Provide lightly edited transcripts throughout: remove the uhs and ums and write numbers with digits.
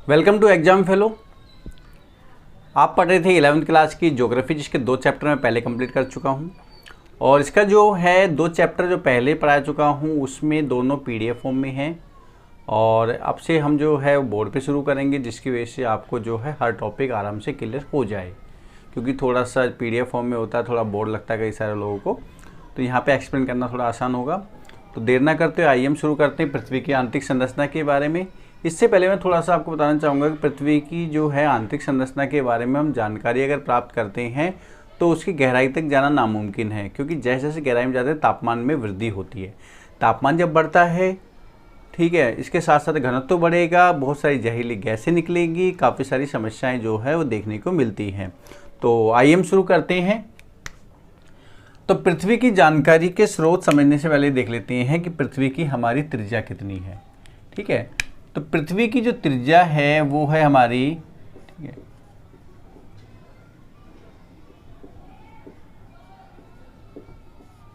Welcome to exam fellow. आप पढ़ रहे थे 11वीं क्लास की ज्योग्राफी, जिसके 2 चैप्टर मैं पहले कंप्लीट कर चुका हूं। और इसका जो है 2 चैप्टर जो पहले पढ़ा चुका हूं उसमें दोनों पीडीएफ फॉर्म में हैं। और अब से हम जो है बोर्ड पे शुरू करेंगे, जिसकी वजह से आपको जो है हर टॉपिक आराम से क्लियर हो जाए। क्योंकि थोड़ा सा पीडीएफ फॉर्म में होता है, थोड़ा बोर्ड लगता है कई सारे लोगों को, तो यहाँ पर एक्सप्लेन करना थोड़ा आसान होगा। तो देर ना करते हुए आइए हम शुरू करते हैं पृथ्वी की आंतरिक संरचना के बारे में। इससे पहले मैं थोड़ा सा आपको बताना चाहूँगा कि पृथ्वी की जो है आंतरिक संरचना के बारे में हम जानकारी अगर प्राप्त करते हैं तो उसकी गहराई तक जाना नामुमकिन है, क्योंकि जैसे जैसे गहराई में जाते हैं तापमान में वृद्धि होती है। तापमान जब बढ़ता है, ठीक है, इसके साथ साथ घनत्व तो बढ़ेगा, बहुत सारी जहरीली गैसें निकलेंगी, काफ़ी सारी समस्याएँ जो है वो देखने को मिलती हैं। तो आइए हम शुरू करते हैं। तो पृथ्वी की जानकारी के स्रोत समझने से पहले देख लेते हैं कि पृथ्वी की हमारी त्रिज्या कितनी है। ठीक है, तो पृथ्वी की जो त्रिज्या है वो है हमारी, ठीक है,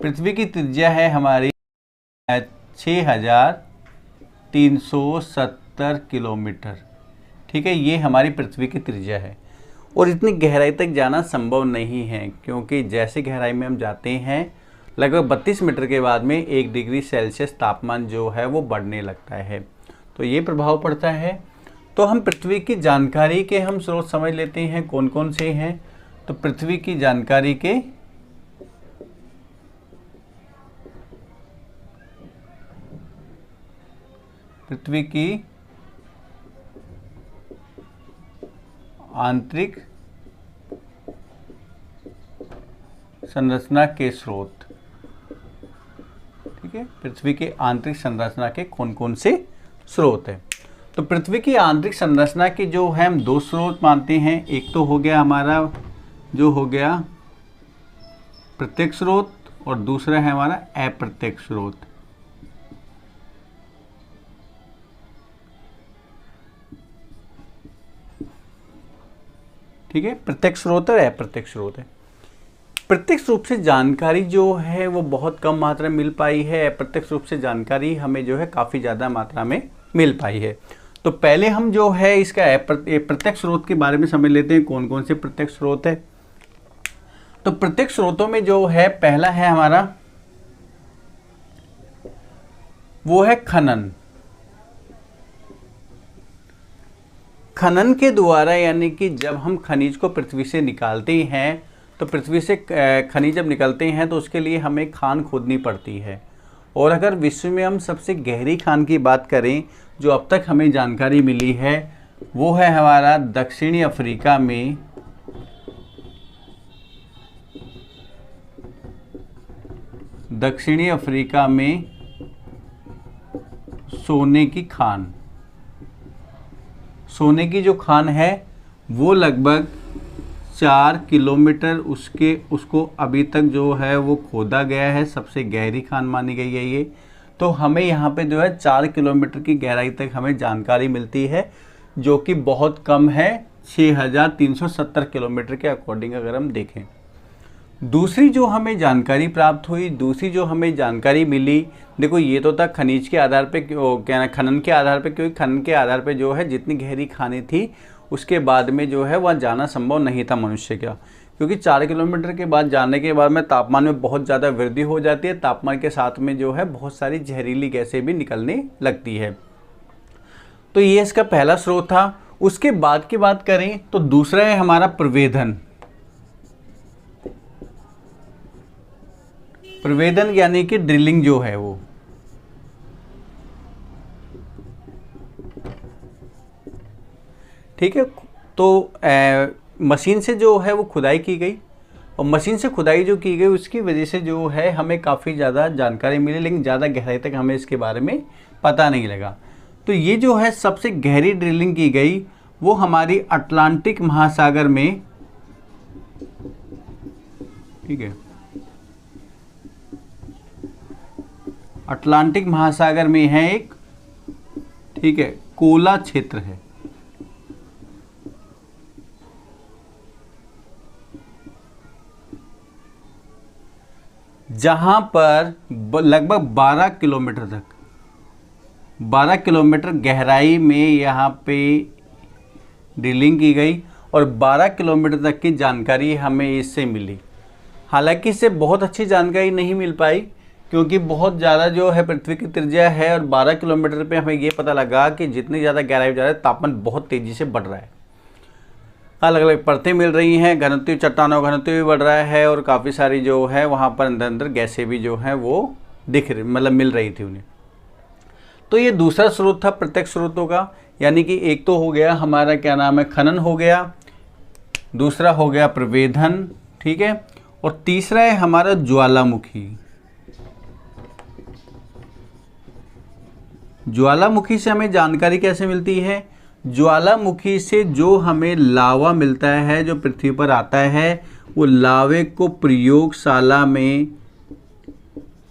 पृथ्वी की त्रिज्या है हमारी 6370 किलोमीटर। ठीक है, ये हमारी पृथ्वी की त्रिज्या है। और इतनी गहराई तक जाना संभव नहीं है, क्योंकि जैसे गहराई में हम जाते हैं लगभग 32 मीटर के बाद में 1 डिग्री सेल्सियस तापमान जो है वो बढ़ने लगता है। तो ये प्रभाव पड़ता है। तो हम पृथ्वी की जानकारी के हम स्रोत समझ लेते हैं कौन कौन से हैं। तो पृथ्वी की जानकारी के पृथ्वी की आंतरिक संरचना के स्रोत, ठीक है, पृथ्वी के आंतरिक संरचना के कौन कौन से स्रोत है। तो पृथ्वी की आंतरिक संरचना के जो है हम 2 स्रोत मानते हैं। एक तो हो गया हमारा जो हो गया प्रत्यक्ष स्रोत, और दूसरा है हमारा अप्रत्यक्ष स्रोत। ठीक है, प्रत्यक्ष स्रोत और अप्रत्यक्ष स्रोत है। प्रत्यक्ष रूप से जानकारी जो है वो बहुत कम मात्रा में मिल पाई है, अप्रत्यक्ष रूप से जानकारी हमें जो है काफ़ी ज़्यादा मात्रा में मिल पाई है। तो पहले हम जो है इसका प्रत्यक्ष स्रोत के बारे में समझ लेते हैं कौन कौन से प्रत्यक्ष स्रोत है। तो प्रत्यक्ष स्रोतों में जो है पहला है हमारा वो है खनन। खनन के द्वारा, यानी कि जब हम खनिज को पृथ्वी से निकालते हैं, तो पृथ्वी से खनिज जब निकलते हैं तो उसके लिए हमें खान खोदनी पड़ती है। और अगर विश्व में हम सबसे गहरी खान की बात करें जो अब तक हमें जानकारी मिली है, वो है हमारा दक्षिणी अफ्रीका में सोने की खान। सोने की जो खान है वो लगभग 4 किलोमीटर उसको अभी तक जो है वो खोदा गया है, सबसे गहरी खान मानी गई है ये। तो हमें यहाँ पे जो है 4 किलोमीटर की गहराई तक हमें जानकारी मिलती है, जो कि बहुत कम है 6370 किलोमीटर के अकॉर्डिंग अगर हम देखें। दूसरी जो हमें जानकारी प्राप्त हुई, दूसरी जो हमें जानकारी मिली, देखो ये तो था खनिज के आधार पे, क्या खनन के आधार पे, क्योंकि खनन के आधार पे जो है जितनी गहरी खानें थी उसके बाद में जो है वह जाना संभव नहीं था मनुष्य का, क्योंकि 4 किलोमीटर के बाद जाने के बाद में तापमान में बहुत ज़्यादा वृद्धि हो जाती है। तापमान के साथ में जो है बहुत सारी जहरीली गैसें भी निकलने लगती है। तो ये इसका पहला स्रोत था। उसके बाद की बात करें तो दूसरा है हमारा प्रवेदन। प्रवेदन यानी कि ड्रिलिंग जो है वो, ठीक है। तो मशीन से जो है वो खुदाई की गई, और मशीन से खुदाई जो की गई उसकी वजह से जो है हमें काफ़ी ज़्यादा जानकारी मिली, लेकिन ज़्यादा गहराई तक हमें इसके बारे में पता नहीं लगा। तो ये जो है सबसे गहरी ड्रिलिंग की गई वो हमारी अटलांटिक महासागर में, ठीक है, अटलांटिक महासागर में है एक, ठीक है, कोला क्षेत्र है। जहां पर लगभग 12 किलोमीटर तक 12 किलोमीटर गहराई में यहाँ पे ड्रिलिंग की गई और 12 किलोमीटर तक की जानकारी हमें इससे मिली। हालांकि इससे बहुत अच्छी जानकारी नहीं मिल पाई क्योंकि बहुत ज़्यादा जो है पृथ्वी की त्रिज्या है और 12 किलोमीटर पे हमें ये पता लगा कि जितनी ज़्यादा गहराई जा रहा है तापमान बहुत तेज़ी से बढ़ रहा है। अलग अलग परतें मिल रही हैं, घनत्व चट्टानों का घनत्व भी बढ़ रहा है और काफ़ी सारी जो है वहाँ पर अंदर अंदर गैसें भी जो हैं वो दिख रही मतलब मिल रही थी उन्हें। तो ये दूसरा स्रोत था प्रत्यक्ष स्रोतों का, यानी कि एक तो हो गया हमारा क्या नाम है खनन हो गया, दूसरा हो गया प्रवेधन, ठीक है, और तीसरा है हमारा ज्वालामुखी। ज्वालामुखी से हमें जानकारी कैसे मिलती है? ज्वालामुखी से जो हमें लावा मिलता है जो पृथ्वी पर आता है वो लावे को प्रयोगशाला में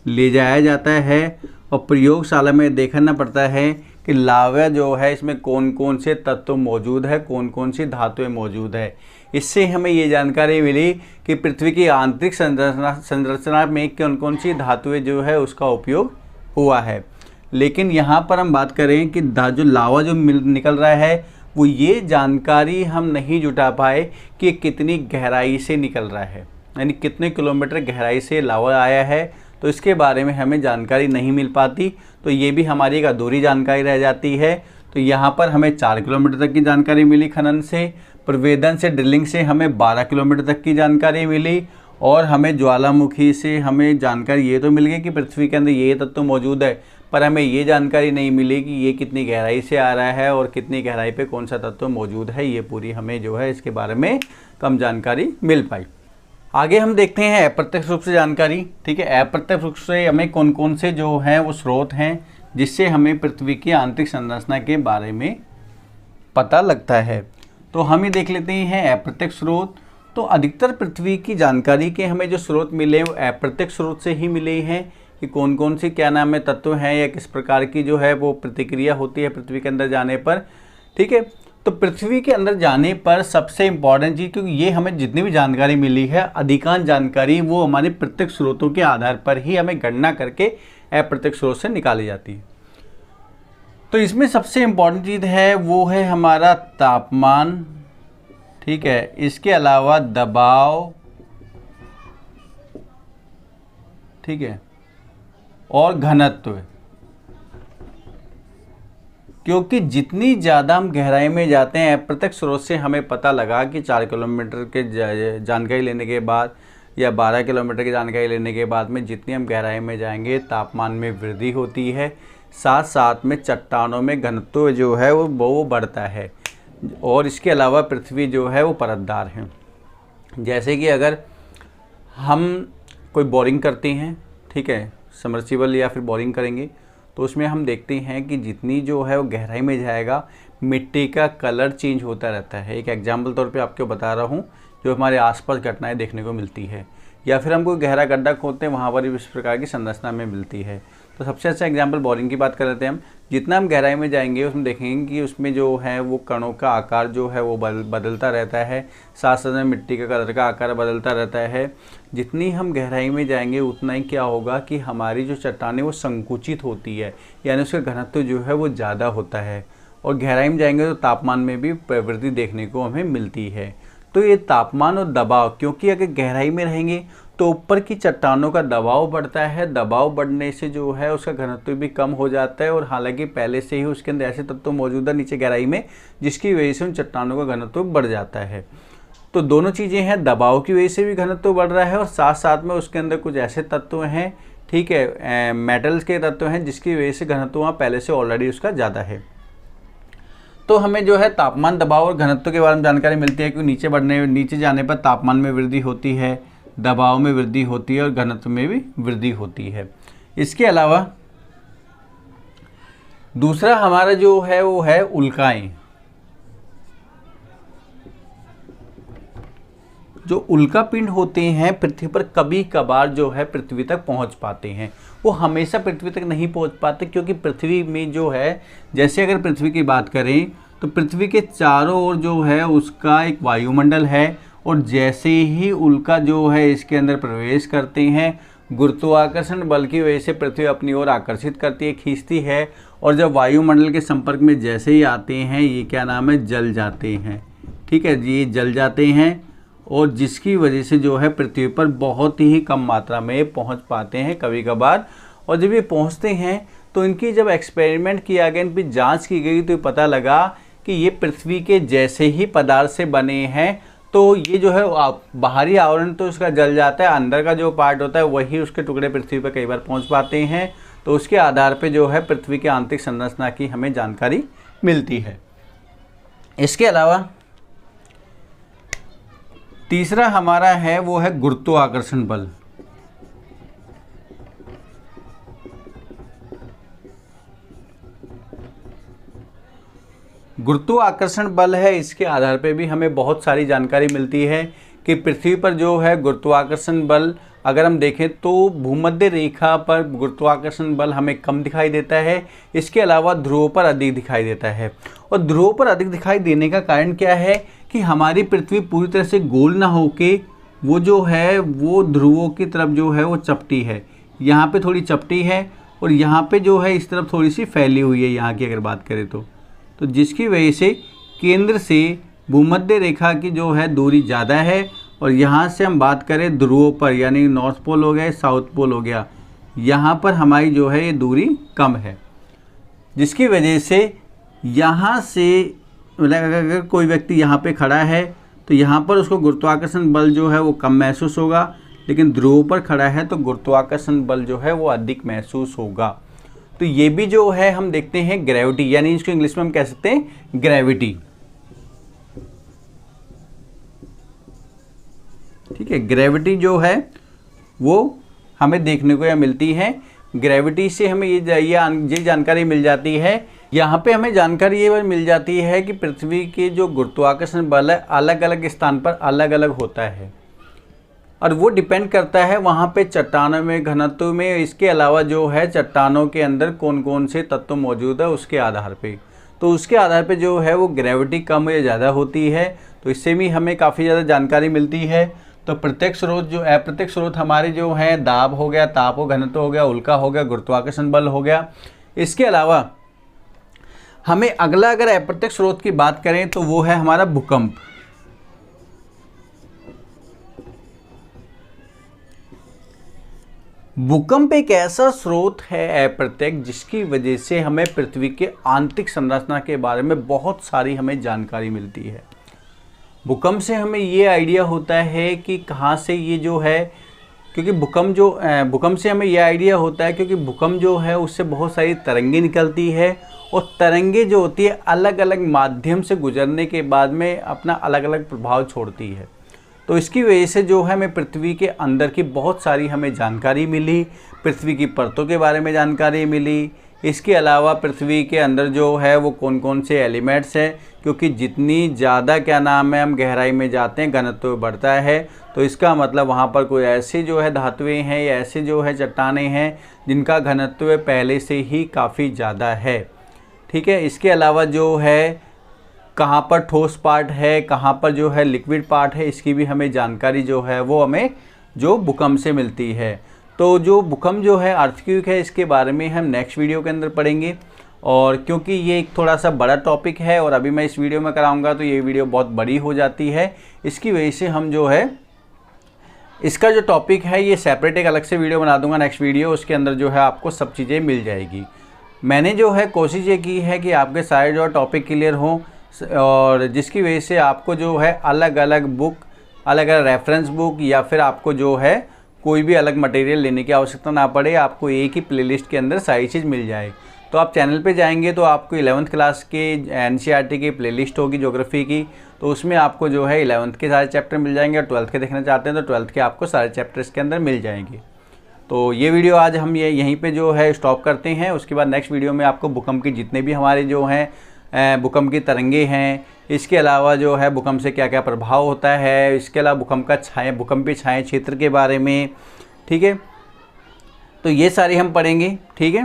ले जाया जाता है और प्रयोगशाला में देखना पड़ता है कि लावा जो है इसमें कौन कौन से तत्व मौजूद है, कौन कौन सी धातुएं मौजूद है। इससे हमें ये जानकारी मिली कि पृथ्वी की आंतरिक संरचना में कौन कौन सी धातुएं जो है उसका उपयोग हुआ है। लेकिन यहाँ पर हम बात करें कि जो लावा जो निकल रहा है वो ये जानकारी हम नहीं जुटा पाए कि कितनी गहराई से निकल रहा है, यानी कितने किलोमीटर गहराई से लावा आया है, तो इसके बारे में हमें जानकारी नहीं मिल पाती। तो ये भी हमारी एक अधूरी जानकारी रह जाती है। तो यहाँ पर हमें 4 किलोमीटर तक की जानकारी मिली खनन से, प्रवेदन से ड्रिलिंग से हमें 12 किलोमीटर तक की जानकारी मिली और हमें ज्वालामुखी से हमें जानकारी ये तो मिल गई कि पृथ्वी के अंदर ये तत्व मौजूद है, पर हमें ये जानकारी नहीं मिली कि ये कितनी गहराई से आ रहा है और कितनी गहराई पे कौन सा तत्व मौजूद है। ये पूरी हमें जो है इसके बारे में कम जानकारी मिल पाई। आगे हम देखते हैं अप्रत्यक्ष रूप से जानकारी, ठीक है। अप्रत्यक्ष रूप से हमें कौन कौन से जो हैं वो स्रोत हैं जिससे हमें पृथ्वी की आंतरिक संरचना के बारे में पता लगता है। तो हम ये देख लेते हैं अप्रत्यक्ष स्रोत। तो अधिकतर पृथ्वी की जानकारी के हमें जो स्रोत मिले वो अप्रत्यक्ष स्रोत से ही मिले हैं कि कौन कौन सी क्या नाम है तत्व हैं या किस प्रकार की जो है वो प्रतिक्रिया होती है पृथ्वी के अंदर जाने पर, ठीक है। तो पृथ्वी के अंदर जाने पर सबसे इम्पॉर्टेंट चीज़, क्योंकि ये हमें जितनी भी जानकारी मिली है अधिकांश जानकारी वो हमारे प्रत्यक्ष स्रोतों के आधार पर ही हमें गणना करके अप्रत्यक्ष स्रोत से निकाली जाती है। तो इसमें सबसे इम्पॉर्टेंट चीज़ है वो है हमारा तापमान, ठीक है। इसके अलावा दबाव, ठीक है, और घनत्व। क्योंकि जितनी ज़्यादा हम गहराई में जाते हैं अप्रत्यक्ष स्रोत से हमें पता लगा कि 4 किलोमीटर के जानकारी लेने के बाद या 12 किलोमीटर की जानकारी लेने के बाद में जितनी हम गहराई में जाएंगे तापमान में वृद्धि होती है, साथ साथ में चट्टानों में घनत्व जो है वो बढ़ता है। और इसके अलावा पृथ्वी जो है वो परतदार है। जैसे कि अगर हम कोई बोरिंग करते हैं, ठीक है, सबमर्सिबल या फिर बोरिंग करेंगे तो उसमें हम देखते हैं कि जितनी जो है वो गहराई में जाएगा मिट्टी का कलर चेंज होता रहता है। एक एग्जाम्पल तौर पे आपको बता रहा हूँ जो हमारे आसपास घटनाएं देखने को मिलती है, या फिर हम कोई गहरा गड्ढा खोदते हैं वहाँ पर भी इस प्रकार की संरचना में मिलती है। तो सबसे अच्छा एग्जाम्पल बोरिंग की बात कर लेते हैं हम। जितना हम गहराई में जाएंगे उसमें देखेंगे कि उसमें जो है वो कणों का आकार जो है वो बदलता रहता है, साथ साथ में मिट्टी का कलर का आकार बदलता रहता है। जितनी हम गहराई में जाएंगे उतना ही क्या होगा कि हमारी जो चट्टानें वो संकुचित होती है, यानी उसका घनत्व जो है वो ज़्यादा होता है। और गहराई में जाएंगे तो तापमान में भी प्रवृत्ति देखने को हमें मिलती है। तो ये तापमान और दबाव, क्योंकि अगर गहराई में रहेंगे तो ऊपर की चट्टानों का दबाव बढ़ता है, दबाव बढ़ने से जो है उसका घनत्व भी कम हो जाता है। और हालांकि पहले से ही उसके अंदर ऐसे तत्व मौजूद है नीचे गहराई में जिसकी वजह से उन चट्टानों का घनत्व बढ़ जाता है। तो दोनों चीज़ें हैं, दबाव की वजह से भी घनत्व बढ़ रहा है और साथ साथ में उसके अंदर कुछ ऐसे तत्व हैं, ठीक है, मेटल्स के तत्व हैं जिसकी वजह से घनत्व वहाँ पहले से ऑलरेडी उसका ज़्यादा है। तो हमें जो है तापमान, दबाव और घनत्व के बारे में जानकारी मिलती है कि नीचे जाने पर तापमान में वृद्धि होती है, दबाव में वृद्धि होती है और घनत्व में भी वृद्धि होती है। इसके अलावा दूसरा हमारा जो है वो है उल्काएं। जो उल्का पिंड होते हैं पृथ्वी पर कभी कभार जो है पृथ्वी तक पहुंच पाते हैं, वो हमेशा पृथ्वी तक नहीं पहुंच पाते, क्योंकि पृथ्वी में जो है, जैसे अगर पृथ्वी की बात करें तो पृथ्वी के चारों ओर जो है उसका एक वायुमंडल है और जैसे ही उल्का जो है इसके अंदर प्रवेश करते हैं गुरुत्वाकर्षण बल की वजह से पृथ्वी अपनी ओर आकर्षित करती है, खींचती है और जब वायुमंडल के संपर्क में जैसे ही आते हैं ये क्या नाम है, जल जाते हैं। ठीक है जी, ये जल जाते हैं और जिसकी वजह से जो है पृथ्वी पर बहुत ही कम मात्रा में पहुंच पाते हैं कभी कभार। और जब ये पहुंचते हैं तो इनकी जब एक्सपेरिमेंट किया गया, इन पर जाँच की गई तो पता लगा कि ये पृथ्वी के जैसे ही पदार्थ से बने हैं। तो ये जो है बाहरी आवरण तो इसका जल जाता है, अंदर का जो पार्ट होता है वही उसके टुकड़े पृथ्वी पर कई बार पहुंच पाते हैं। तो उसके आधार पे जो है पृथ्वी के आंतरिक संरचना की हमें जानकारी मिलती है। इसके अलावा तीसरा हमारा है वो है गुरुत्वाकर्षण बल। गुरुत्वाकर्षण बल है, इसके आधार पे भी हमें बहुत सारी जानकारी मिलती है कि पृथ्वी पर जो है गुरुत्वाकर्षण बल अगर हम देखें तो भूमध्य रेखा पर गुरुत्वाकर्षण बल हमें कम दिखाई देता है। इसके अलावा ध्रुवों पर अधिक दिखाई देता है। और ध्रुवों पर अधिक दिखाई देने का कारण क्या है कि हमारी पृथ्वी पूरी तरह से गोल ना होके वो जो है वो ध्रुवों की तरफ जो है वो चपटी है। यहाँ पे थोड़ी चपटी है और यहाँ पे जो है इस तरफ थोड़ी सी फैली हुई है यहाँ की अगर बात करें तो जिसकी वजह से केंद्र से भूमध्य रेखा की जो है दूरी ज़्यादा है। और यहाँ से हम बात करें ध्रुवों पर यानी नॉर्थ पोल हो गया, साउथ पोल हो गया, यहाँ पर हमारी जो है ये दूरी कम है। जिसकी वजह से यहाँ से अगर कोई व्यक्ति यहाँ पे खड़ा है तो यहाँ पर उसको गुरुत्वाकर्षण बल जो है वो कम महसूस होगा, लेकिन ध्रुवों पर खड़ा है तो गुरुत्वाकर्षण बल जो है वो अधिक महसूस होगा। तो ये भी जो है हम देखते हैं ग्रेविटी, यानी इसको इंग्लिश में हम कह सकते हैं ग्रेविटी। ठीक है, ग्रेविटी जो है वो हमें देखने को यह मिलती है। ग्रेविटी से हमें ये जानकारी मिल जाती है। यहाँ पे हमें जानकारी ये मिल जाती है कि पृथ्वी के जो गुरुत्वाकर्षण बल है अलग अलग स्थान पर अलग अलग होता है और वो डिपेंड करता है वहाँ पे चट्टानों में, घनत्व में, इसके अलावा जो है चट्टानों के अंदर कौन कौन से तत्व मौजूद है उसके आधार पे। तो उसके आधार पे जो है वो ग्रेविटी कम या ज़्यादा होती है। तो इससे भी हमें काफ़ी ज़्यादा जानकारी मिलती है। तो प्रत्येक स्रोत जो अप्रत्यक्ष स्रोत हमारे जो हैं दाब हो गया, ताप हो, घनत्व हो गया, उल्का हो गया, गुरुत्वाकर्षण बल हो गया। इसके अलावा हमें अगला अगर अप्रत्यक्ष स्रोत की बात करें तो वो है हमारा भूकंप। भूकंप एक ऐसा स्रोत है अप्रत्यक्ष जिसकी वजह से हमें पृथ्वी के आंतरिक संरचना के बारे में बहुत सारी हमें जानकारी मिलती है। भूकंप से हमें ये आइडिया होता है कि कहाँ से ये जो है, क्योंकि भूकंप से हमें ये आइडिया होता है क्योंकि भूकंप जो है उससे बहुत सारी तरंगे निकलती है और तरंगे जो होती है अलग अलग माध्यम से गुजरने के बाद में अपना अलग अलग प्रभाव छोड़ती है। तो इसकी वजह से जो है हमें पृथ्वी के अंदर की बहुत सारी हमें जानकारी मिली, पृथ्वी की परतों के बारे में जानकारी मिली। इसके अलावा पृथ्वी के अंदर जो है वो कौन कौन से एलिमेंट्स हैं, क्योंकि जितनी ज़्यादा हम गहराई में जाते हैं घनत्व बढ़ता है। तो इसका मतलब वहाँ पर कोई ऐसी जो है धातुएं हैं या ऐसे जो है चट्टानें हैं जिनका घनत्व पहले से ही काफ़ी ज़्यादा है। ठीक है, इसके अलावा जो है कहाँ पर ठोस पार्ट है, कहाँ पर जो है लिक्विड पार्ट है, इसकी भी हमें जानकारी जो है वो हमें जो भूकंप से मिलती है। तो जो भूकंप जो है अर्थक्वेक है इसके बारे में हम नेक्स्ट वीडियो के अंदर पढ़ेंगे। और क्योंकि ये एक थोड़ा सा बड़ा टॉपिक है और अभी मैं इस वीडियो में कराऊंगा तो ये वीडियो बहुत बड़ी हो जाती है, इसकी वजह से हम जो है इसका जो टॉपिक है ये सेपरेट एक अलग से वीडियो बना दूंगा नेक्स्ट वीडियो, उसके अंदर जो है आपको सब चीज़ें मिल जाएगी। मैंने जो है कोशिश ये की है कि आपके सारे जो टॉपिक क्लियर हों और जिसकी वजह से आपको जो है अलग अलग बुक, अलग अलग रेफरेंस बुक या फिर आपको जो है कोई भी अलग मटेरियल लेने की आवश्यकता ना पड़े, आपको एक ही प्लेलिस्ट के अंदर सारी चीज़ मिल जाए। तो आप चैनल पे जाएंगे तो आपको 11th क्लास के NCERT की प्लेलिस्ट होगी ज्योग्राफी की, तो उसमें आपको जो है 11th के सारे चैप्टर मिल जाएंगे और 12th के देखना चाहते हैं तो 12th के आपको सारे चैप्टर इसके अंदर मिल जाएंगे। तो ये वीडियो आज हम यहीं पे जो है स्टॉप करते हैं। उसके बाद नेक्स्ट वीडियो में आपको भूकंप की जितने भी हमारे जो हैं भूकंप की तरंगे हैं, इसके अलावा जो है भूकंप से क्या क्या प्रभाव होता है, इसके अलावा भूकंपीय छाया क्षेत्र के बारे में, ठीक है, तो ये सारे हम पढ़ेंगे। ठीक है।